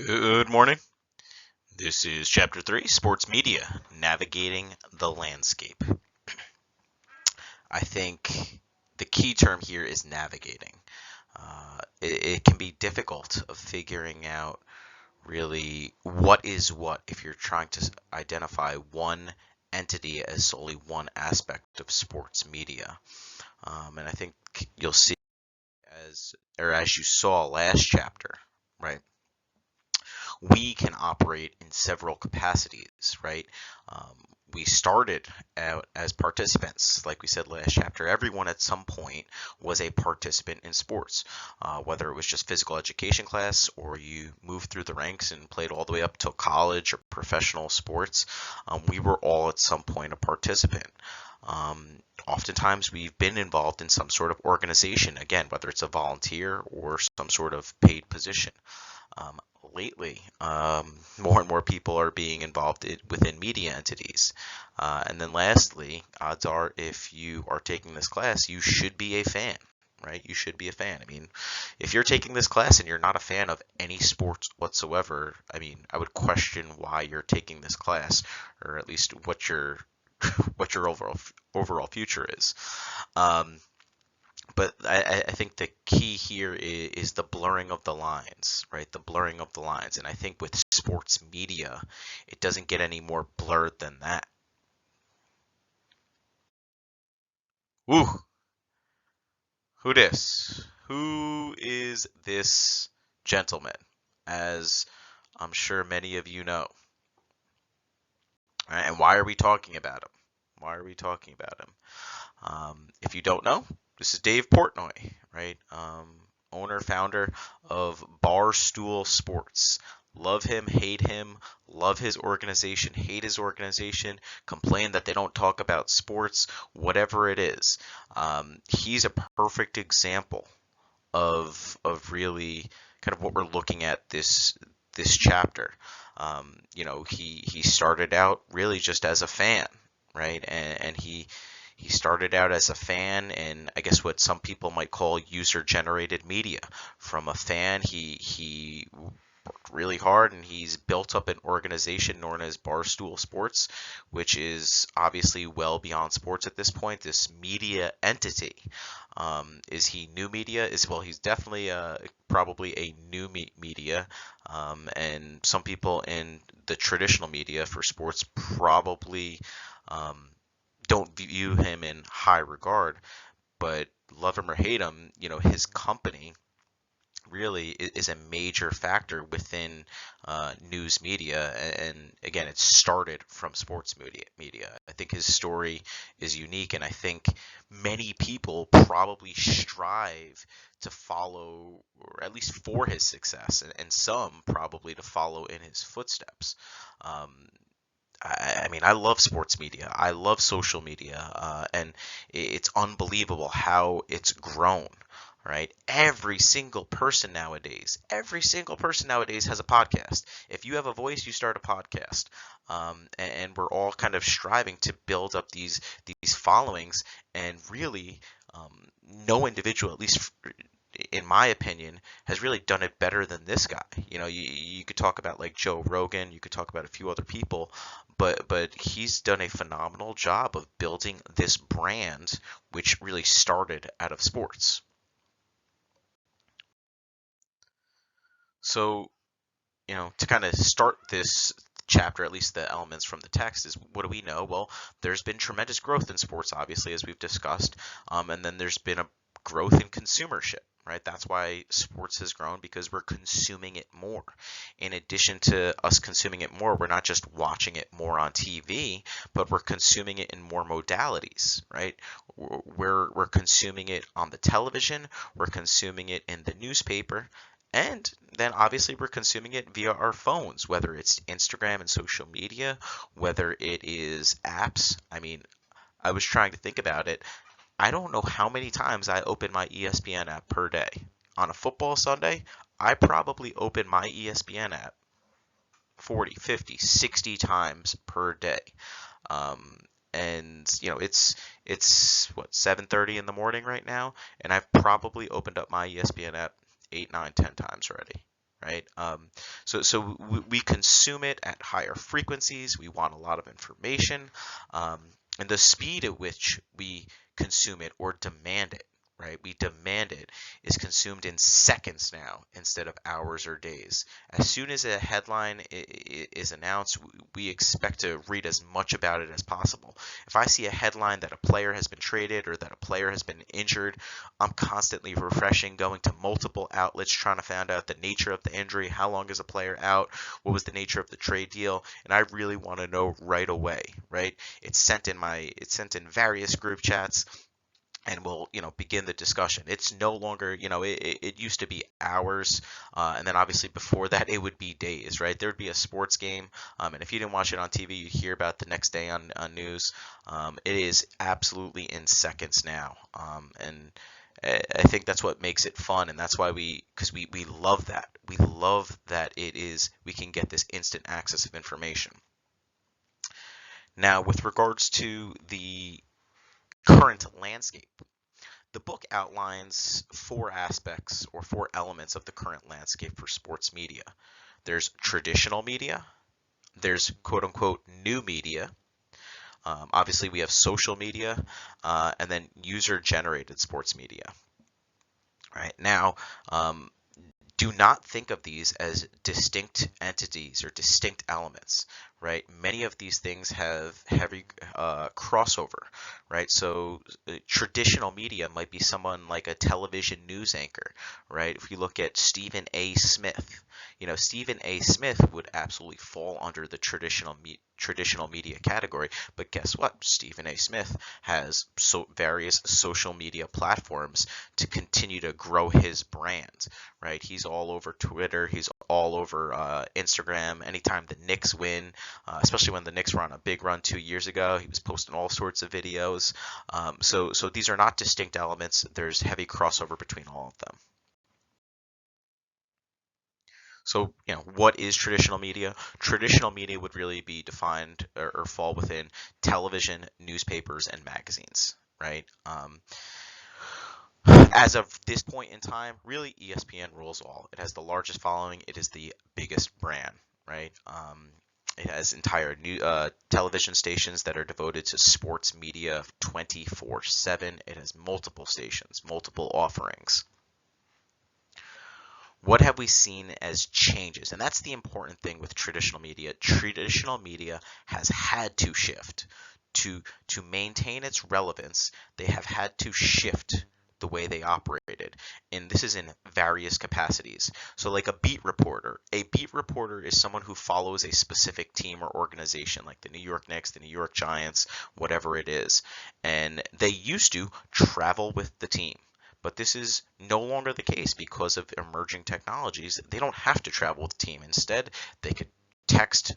Good morning. This is Chapter 3 Sports Media Navigating the Landscape. I think the key term here is navigating. It can be difficult of figuring out really what is what if you're trying to identify one entity as solely one aspect of sports media. And I think you'll see as you saw last chapter, right? We can operate in several capacities, right? Um, we started out as participants, like we said last chapter. Everyone at some point was a participant in sports, whether it was just physical education class or you moved through the ranks and played all the way up to college or professional sports. We were all at some point a participant. Oftentimes we've been involved in some sort of organization, again, whether it's a volunteer or some sort of paid position. Um, Lately, more and more people are being involved within media entities. And then lastly, odds are if you are taking this class, you should be a fan, right? You should be a fan. I mean, if you're taking this class and you're not a fan of any sports whatsoever, I mean, I would question why you're taking this class, or at least what your what your overall future is. Um, but I think the key here is the blurring of the lines, right? The blurring of the lines. And I think with sports media, it doesn't get any more blurred than that. Woo! Who this? Who is this gentleman? As I'm sure many of you know. Right? And why are we talking about him? Why are we talking about him? If you don't know, this is Dave Portnoy, right? Owner, founder of Barstool Sports. Love him, hate him, love his organization, hate his organization, complain that they don't talk about sports, whatever it is. He's a perfect example of really kind of what we're looking at this chapter. He started out really just as a fan, right? And he started out as a fan and I guess what some people might call user generated media. From a fan, he worked really hard and he's built up an organization known as Barstool Sports, which is obviously well beyond sports at this point. This media entity. Is he new media? He's definitely probably a new media, and some people in the traditional media for sports probably um, don't view him in high regard. But love him or hate him, his company really is a major factor within news media. And again, it started from sports media. I think his story is unique, and I think many people probably strive to follow, or at least for his success, and some probably to follow in his footsteps. Um, I mean, I love sports media. I love social media, and it's unbelievable how it's grown. Right? Every single person nowadays has a podcast. If you have a voice, you start a podcast, and we're all kind of striving to build up these followings. And really, no individual, at least in my opinion, has really done it better than this guy. You could talk about like Joe Rogan, you could talk about a few other people, but he's done a phenomenal job of building this brand, which really started out of sports. So, to kind of start this chapter, at least the elements from the text, is what do we know? Well, there's been tremendous growth in sports, obviously, as we've discussed, and then there's been a growth in consumership. Right, that's why sports has grown, because we're consuming it more. In addition to us consuming it more, we're not just watching it more on TV, but we're consuming it in more modalities. Right, we're consuming it on the television, we're consuming it in the newspaper, and then obviously we're consuming it via our phones, whether it's Instagram and social media, whether it is apps. I mean, I was trying to think about it. I don't know how many times I open my ESPN app per day. On a football Sunday, I probably open my ESPN app 40, 50, 60 times per day. Um, and it's what, 7:30 in the morning right now, and I've probably opened up my ESPN app 8, 9, 10 times already. right? We consume it at higher frequencies. We want a lot of information, and the speed at which we consume it or demand it, right? We demand it is consumed in seconds now instead of hours or days. As soon as a headline is announced, we expect to read as much about it as possible. If I see a headline that a player has been traded or that a player has been injured, I'm constantly refreshing, going to multiple outlets, trying to find out the nature of the injury, how long is a player out, what was the nature of the trade deal, and I really want to know right away, right? It's sent in various group chats, and we'll begin the discussion. It's no longer, it used to be hours, and then obviously before that it would be days, right? There would be a sports game, and if you didn't watch it on TV, you hear about the next day on news. It is absolutely in seconds now, and I think that's what makes it fun, and that's why because we love that. We love that we can get this instant access of information. Now, with regards to the current landscape, the book outlines four aspects or four elements of the current landscape for sports media. There's traditional media, there's quote unquote new media, obviously we have social media, and then user generated sports media. Right now, do not think of these as distinct entities or distinct elements, right? Many of these things have heavy crossover, right? So traditional media might be someone like a television news anchor, right? If you look at Stephen A. Smith, Stephen A. Smith would absolutely fall under the traditional media category, but guess what? Stephen A. Smith has various social media platforms to continue to grow his brand, right? He's all over Twitter, he's all over Instagram. Anytime the Knicks win, especially when the Knicks were on a big run 2 years ago, he was posting all sorts of videos. So these are not distinct elements. There's heavy crossover between all of them. So, what is traditional media? Traditional media would really be defined or fall within television, newspapers, and magazines, right? As of this point in time, really ESPN rules all. It has the largest following. It is the biggest brand, right? It has entire new television stations that are devoted to sports media 24/7. It has multiple stations, multiple offerings. What have we seen as changes? And that's the important thing with traditional media. Traditional media has had to shift to maintain its relevance. They have had to shift the way they operated, and this is in various capacities. So like a beat reporter is someone who follows a specific team or organization, like the New York Knicks, the New York Giants, whatever it is, and they used to travel with the team. But this is no longer the case because of emerging technologies. They don't have to travel with the team. Instead, they could text,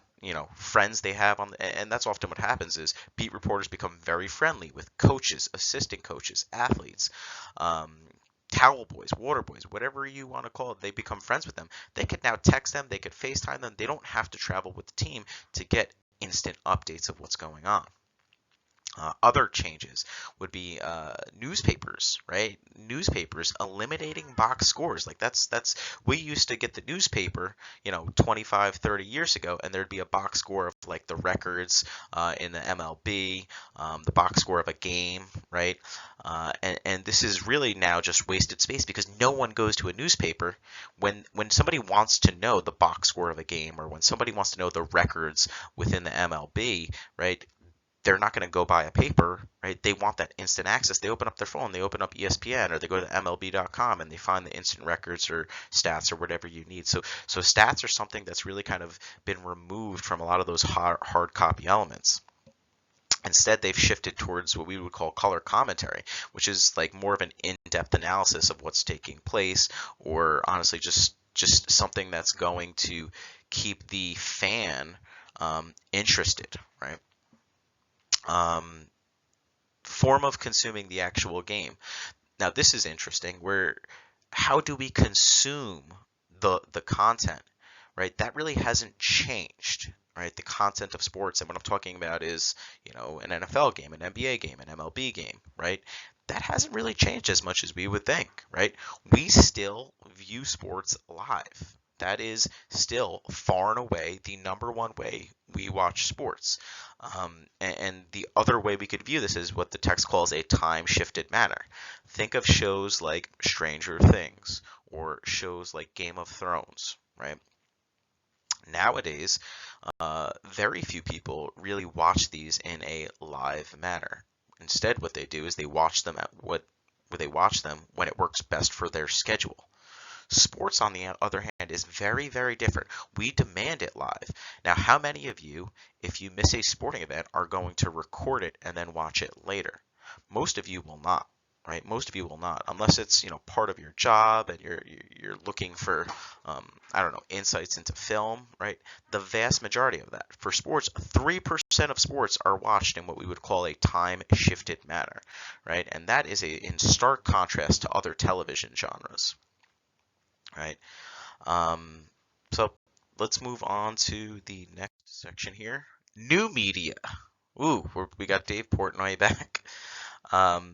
friends they have on, and that's often what happens is beat reporters become very friendly with coaches, assistant coaches, athletes, towel boys, water boys, whatever you want to call it. They become friends with them. They could now text them. They could FaceTime them. They don't have to travel with the team to get instant updates of what's going on. Other changes would be newspapers, right? Newspapers eliminating box scores. Like we used to get the newspaper, 25, 30 years ago, and there'd be a box score of like the records in the MLB, the box score of a game, right? And this is really now just wasted space because no one goes to a newspaper when somebody wants to know the box score of a game, or when somebody wants to know the records within the MLB, right? They're not going to go buy a paper, right? They want that instant access. They open up their phone, they open up ESPN, or they go to MLB.com and they find the instant records or stats or whatever you need. So stats are something that's really kind of been removed from a lot of those hard copy elements. Instead, they've shifted towards what we would call color commentary, which is like more of an in-depth analysis of what's taking place, or honestly just something that's going to keep the fan interested, right? Form of consuming the actual game. Now, this is interesting. How do we consume the content, right? That really hasn't changed, right? The content of sports, and what I'm talking about is, an NFL game, an NBA game, an MLB game, right? That hasn't really changed as much as we would think, right? We still view sports live. That is still far and away the number one way we watch sports. And the other way we could view this is what the text calls a time-shifted manner. Think of shows like Stranger Things or shows like Game of Thrones, right? Nowadays, very few people really watch these in a live manner. Instead, what they do is they watch them when it works best for their schedule. Sports, on the other hand, is very, very different. We demand it live. Now, how many of you, if you miss a sporting event, are going to record it and then watch it later? Most of you will not, right? Most of you will not, unless it's part of your job and you're looking for I don't know, insights into film, right? The vast majority of that for sports, 3% of sports are watched in what we would call a time shifted manner, right? And that is in stark contrast to other television genres, right? So let's move on to the next section here. New media. Ooh, we got Dave Portnoy back.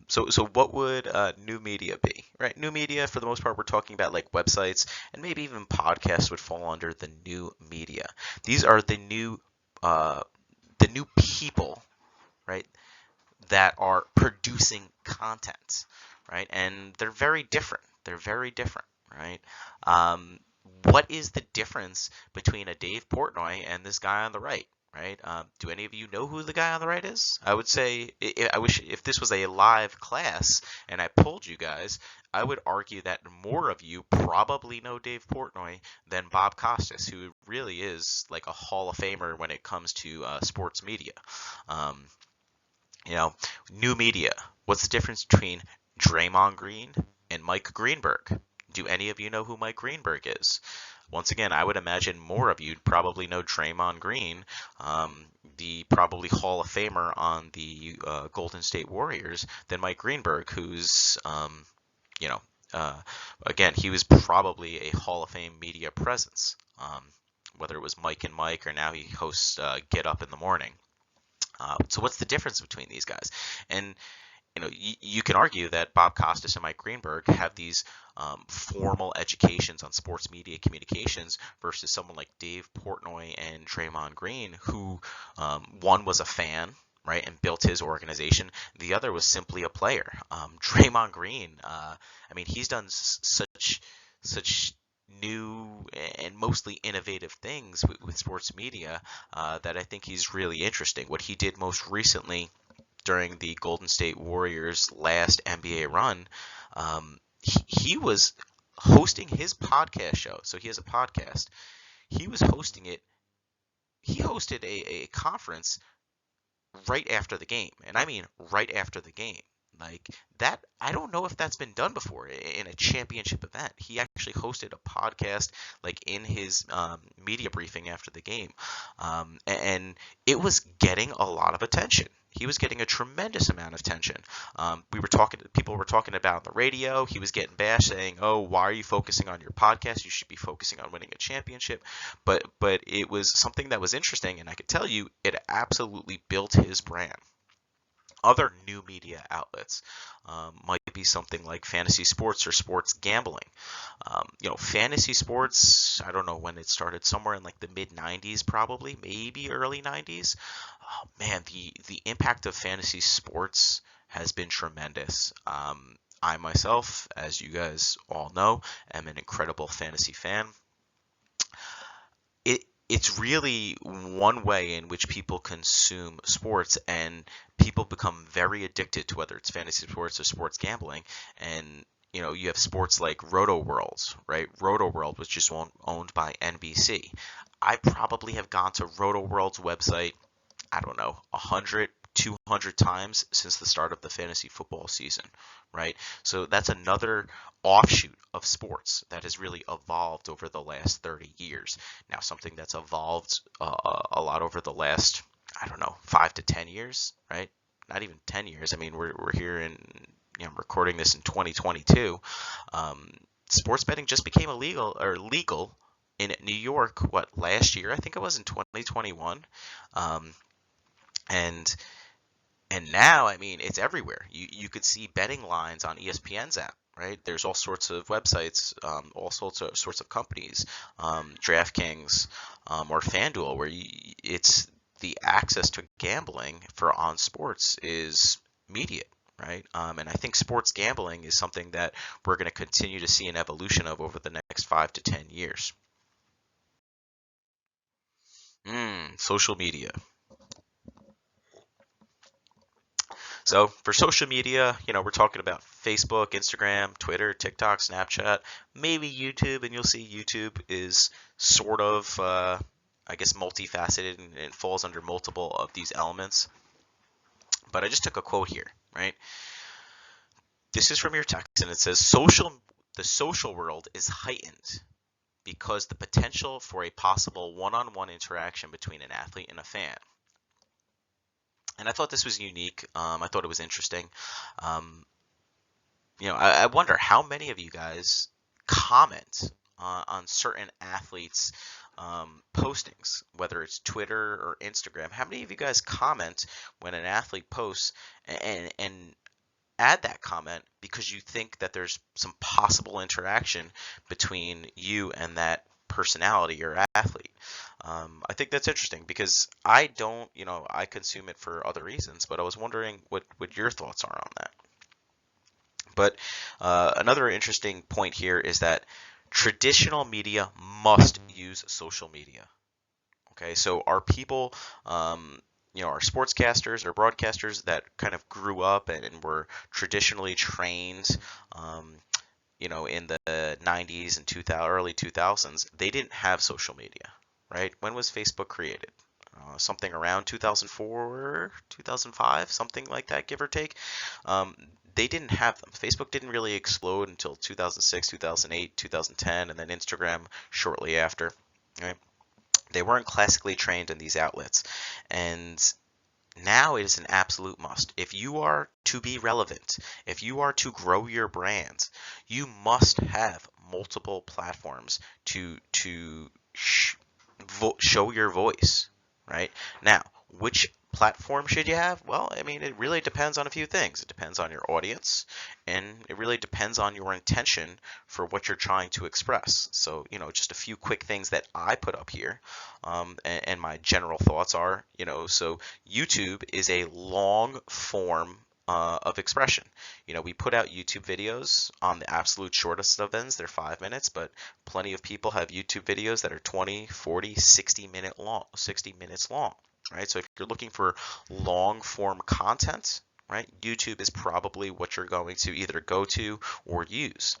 So what would new media be, right? New media, for the most part, we're talking about like websites and maybe even podcasts would fall under the new media. These are the new people, right, that are producing content, right? And they're very different. They're very different, right? What is the difference between a Dave Portnoy and this guy on the right? Right? Do any of you know who the guy on the right is? I would say, I wish if this was a live class and I polled you guys, I would argue that more of you probably know Dave Portnoy than Bob Costas, who really is like a Hall of Famer when it comes to sports media. Um, New media. What's the difference between Draymond Green and Mike Greenberg? Do any of you know who Mike Greenberg is? Once again, I would imagine more of you probably know Draymond Green, the probably Hall of Famer on the Golden State Warriors, than Mike Greenberg, who's, again, he was probably a Hall of Fame media presence, whether it was Mike and Mike or now he hosts Get Up in the Morning. So what's the difference between these guys? And you can argue that Bob Costas and Mike Greenberg have these formal educations on sports media communications versus someone like Dave Portnoy and Draymond Green, who one was a fan, right, and built his organization. The other was simply a player. Draymond Green, he's done such new and mostly innovative things with sports media that I think he's really interesting. What he did most recently during the Golden State Warriors' last NBA run, he was hosting his podcast show. So he has a podcast. He was hosting it. He hosted a conference right after the game, and I mean right after the game. Like that, I don't know if that's been done before in a championship event. He actually hosted a podcast like in his media briefing after the game, and it was getting a lot of attention. He was getting a tremendous amount of attention. People were talking about on the radio. He was getting bashed, saying, "Oh, why are you focusing on your podcast? You should be focusing on winning a championship." But it was something that was interesting, and I could tell you, it absolutely built his brand. Other new media outlets might be something like fantasy sports or sports gambling. Fantasy sports, I don't know when it started, somewhere in like the mid 90s, probably, maybe early 90s. Oh, man, the impact of fantasy sports has been tremendous. I myself, as you guys all know, am an incredible fantasy fan. It's really one way in which people consume sports, and people become very addicted to whether it's fantasy sports or sports gambling. And you have sports like Roto World, right? Roto World was just owned by NBC. I probably have gone to Roto World's website, I don't know, 100, 200 times since the start of the fantasy football season, right? So that's another offshoot of sports that has really evolved over the last 30 years. Now, something that's evolved a lot over the last, I don't know, 5 to 10 years, right? Not even 10 years. I mean, we're here in, recording this in 2022. Sports betting just became legal in New York, last year? I think it was in 2021. And now, I mean, it's everywhere. You could see betting lines on ESPN's app, right? There's all sorts of websites, all sorts of companies, DraftKings, or FanDuel, where it's the access to gambling for on sports is immediate, right? And I think sports gambling is something that we're going to continue to see an evolution of over the next 5 to 10 years. Social media. So for social media, we're talking about Facebook, Instagram, Twitter, TikTok, Snapchat, maybe YouTube, and you'll see YouTube is sort of, I guess, multifaceted and it falls under multiple of these elements. But I just took a quote here, right? This is from your text, and it says, the social world is heightened because the potential for a possible one-on-one interaction between an athlete and a fan. And I thought this was unique. I thought it was interesting. I wonder how many of you guys comment on certain athletes' postings, whether it's Twitter or Instagram. How many of you guys comment when an athlete posts and add that comment because you think that there's some possible interaction between you and that personality or athlete? I think that's interesting because I don't, I consume it for other reasons, but I was wondering what your thoughts are on that. But another interesting point here is that traditional media must use social media. Okay, so our people, our sportscasters or broadcasters that kind of grew up and were traditionally trained, in the 90s and early 2000s, they didn't have social media, right? When was Facebook created? Something around 2004, 2005, something like that, give or take. They didn't have them. Facebook didn't really explode until 2006, 2008, 2010, and then Instagram shortly after. Right? They weren't classically trained in these outlets, and now it is an absolute must. If you are to be relevant, if you are to grow your brand, you must have multiple platforms to show your voice, right? Now, which platform should you have? Well, I mean, it really depends on a few things. It depends on your audience, and it really depends on your intention for what you're trying to express. So, just a few quick things that I put up here, and my general thoughts are, so YouTube is a long form of expression. We put out YouTube videos on the absolute shortest of ends. They're 5 minutes, but plenty of people have YouTube videos that are 20, 40, 60 minutes long, right? So if you're looking for long form content, right, YouTube is probably what you're going to either go to or use.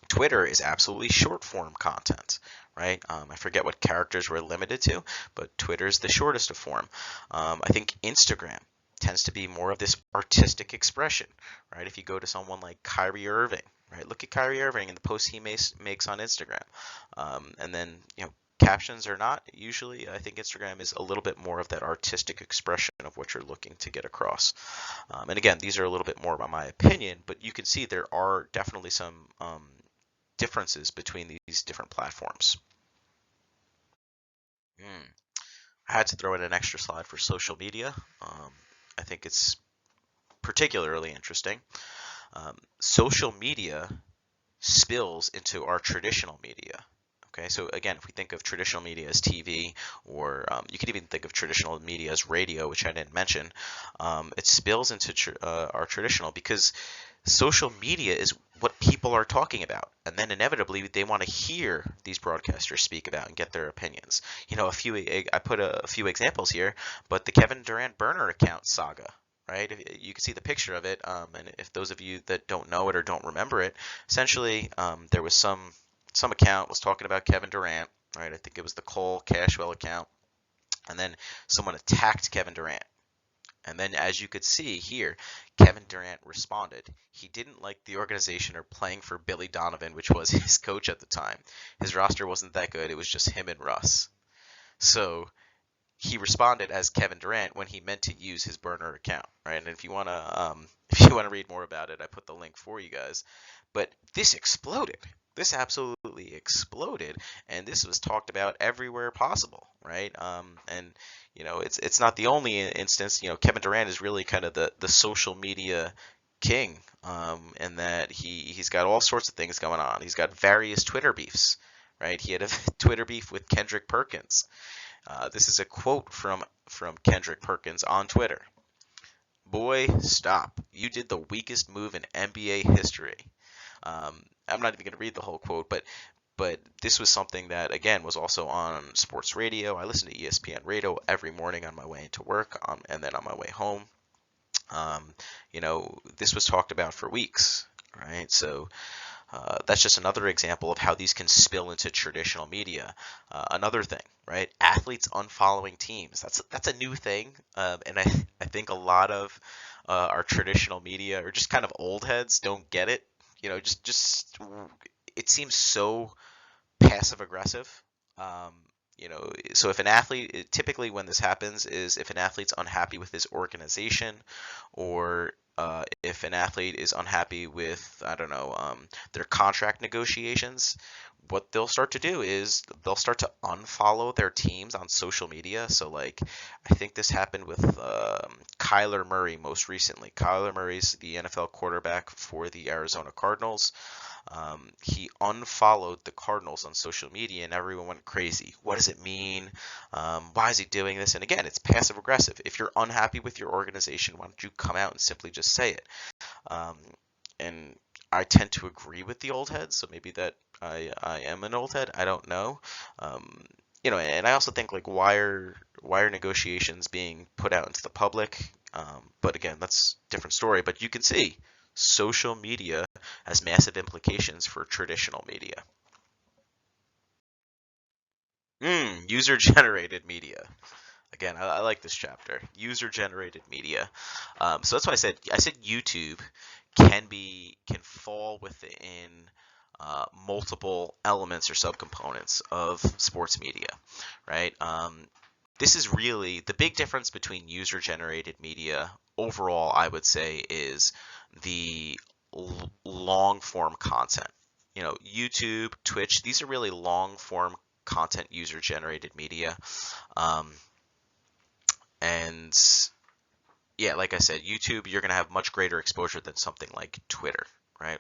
Twitter is absolutely short form content, right? I forget what characters we're limited to, but Twitter is the shortest of form. I think Instagram tends to be more of this artistic expression, right? If you go to someone like Kyrie Irving, right? Look at Kyrie Irving and the posts he makes on Instagram. And then, captions or not, usually I think Instagram is a little bit more of that artistic expression of what you're looking to get across. And again, these are a little bit more about my opinion, but you can see there are definitely some differences between these different platforms. I had to throw in an extra slide for social media. I think it's particularly interesting. Social media spills into our traditional media. Okay, so again, if we think of traditional media as TV, or you could even think of traditional media as radio, which I didn't mention, it spills into our traditional because social media is what people are talking about, and then inevitably they want to hear these broadcasters speak about and get their opinions. I put a few examples here, but the Kevin Durant burner account saga, right? You can see the picture of it, and if those of you that don't know it or don't remember it, essentially there was some account was talking about Kevin Durant, right? I think it was the Cole Cashwell account, and then someone attacked Kevin Durant. And then, as you could see here, Kevin Durant responded. He didn't like the organization or playing for Billy Donovan, which was his coach at the time. His roster wasn't that good. It was just him and Russ. So he responded as Kevin Durant when he meant to use his burner account, right? And if you want to read more about it, I put the link for you guys. But this exploded. This absolutely exploded, and this was talked about everywhere possible, right? And it's not the only instance. Kevin Durant is really kind of the social media king, and that he's got all sorts of things going on. He's got various Twitter beefs, right? He had a Twitter beef with Kendrick Perkins. This is a quote from Kendrick Perkins on Twitter. "Boy, stop. You did the weakest move in NBA history." I'm not even going to read the whole quote, but this was something that, again, was also on sports radio. I listen to ESPN radio every morning on my way into work, and then on my way home. This was talked about for weeks, right? So that's just another example of how these can spill into traditional media. Another thing, right? Athletes unfollowing teams. That's a new thing, and I think a lot of our traditional media, or just kind of old heads, don't get it. Just it seems so passive aggressive. Um, so if an athlete, typically when this happens is if an athlete's unhappy with his organization, or if an athlete is unhappy with, I don't know, their contract negotiations, what they'll start to do is they'll start to unfollow their teams on social media. So, like, I think this happened with Kyler Murray most recently. Kyler Murray's the NFL quarterback for the Arizona Cardinals. He unfollowed the Cardinals on social media, and everyone went crazy. What does it mean? Why is he doing this? And again, it's passive aggressive. If you're unhappy with your organization, why don't you come out and simply just say it? Um, and I tend to agree with the old heads, so maybe that I am an old head. I don't know. And I also think, like, why are negotiations being put out into the public? But again, that's a different story. But you can see social media has massive implications for traditional media. User-generated media. Again, I like this chapter. User-generated media. So that's why I said YouTube can fall within multiple elements or subcomponents of sports media, right? This is really the big difference between user-generated media overall, I would say, is the long-form content. YouTube, Twitch, these are really long-form content, user-generated media. And yeah, like I said, YouTube, you're going to have much greater exposure than something like Twitter, right?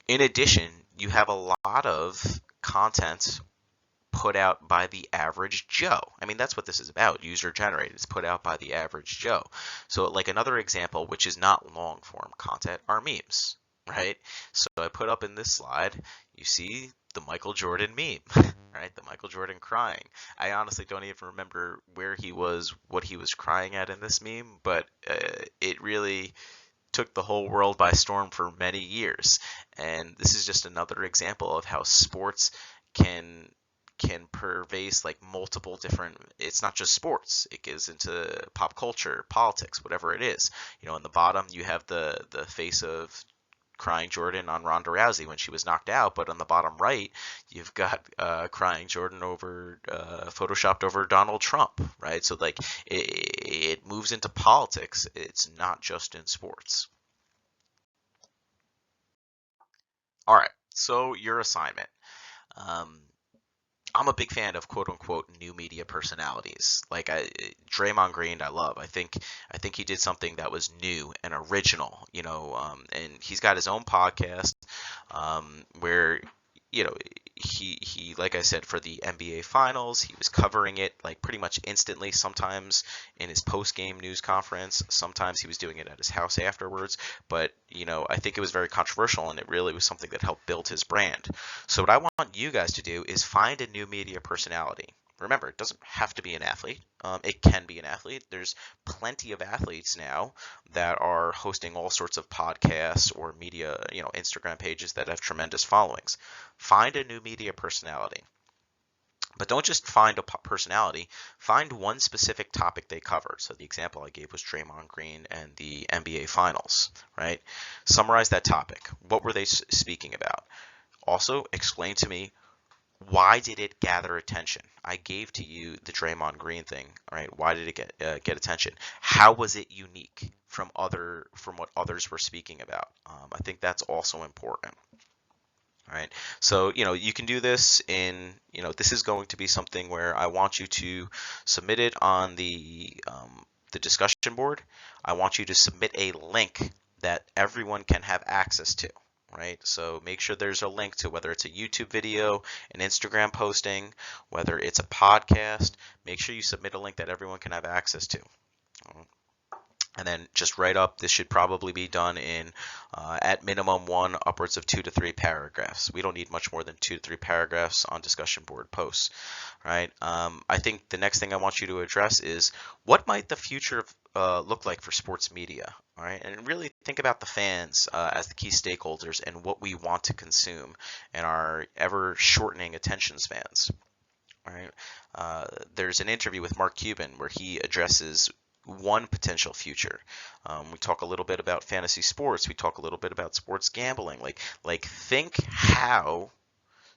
In addition, you have a lot of content put out by the average Joe. I mean, that's what this is about. User generated. It's put out by the average Joe. So, like, another example, which is not long form content, are memes, right? So I put up in this slide, you see the Michael Jordan meme, right? The Michael Jordan crying. I honestly don't even remember where he was, what he was crying at in this meme, but it really took the whole world by storm for many years. And this is just another example of how sports can pervade, like, multiple different, it's not just sports, it goes into pop culture, politics, whatever it is. In the bottom you have the face of crying Jordan on Ronda Rousey when she was knocked out, but on the bottom right you've got crying Jordan over photoshopped over Donald Trump, right? So, like, it moves into politics. It's not just in sports. All right, so your assignment. um, I'm a big fan of quote unquote new media personalities. Like, Draymond Green, I love. I think he did something that was new and original. And he's got his own podcast, where he like I said, for the NBA Finals, he was covering it, like, pretty much instantly. Sometimes in his post game news conference, sometimes he was doing it at his house afterwards. But I think it was very controversial, and it really was something that helped build his brand. So what I want you guys to do is find a new media personality. Remember, it doesn't have to be an athlete. It can be an athlete. There's plenty of athletes now that are hosting all sorts of podcasts or media, Instagram pages that have tremendous followings. Find a new media personality. But don't just find a personality. Find one specific topic they covered. So the example I gave was Draymond Green and the NBA Finals, right? Summarize that topic. What were they speaking about? Also, explain to me, why did it gather attention? I gave to you the Draymond Green thing, right? Why did it get attention? How was it unique from what others were speaking about? I think that's also important. All right. So, you can do this this is going to be something where I want you to submit it on the the discussion board, I want you to submit a link that everyone can have access to, right? So make sure there's a link to whether it's a YouTube video, an Instagram posting, whether it's a podcast. Make sure you submit a link that everyone can have access to. And then just write up. This should probably be done in, at minimum, 1, upwards of 2 to 3 paragraphs. We don't need much more than 2 to 3 paragraphs on discussion board posts, right? I think the next thing I want you to address is what might the future look like for sports media, all right? And really think about the fans as the key stakeholders and what we want to consume in our ever shortening attention spans. All right. There's an interview with Mark Cuban where he addresses one potential future. We talk a little bit about fantasy sports. We talk a little bit about sports gambling. Like think how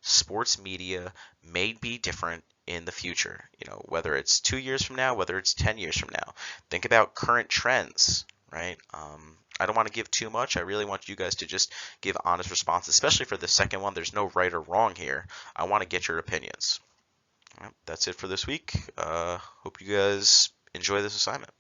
sports media may be different in the future. You know, whether it's 2 years from now, whether it's 10 years from now. Think about current trends, right? I don't want to give too much. I really want you guys to just give honest responses, especially for the second one. There's no right or wrong here. I want to get your opinions. All right, that's it for this week. Hope you guys enjoy this assignment.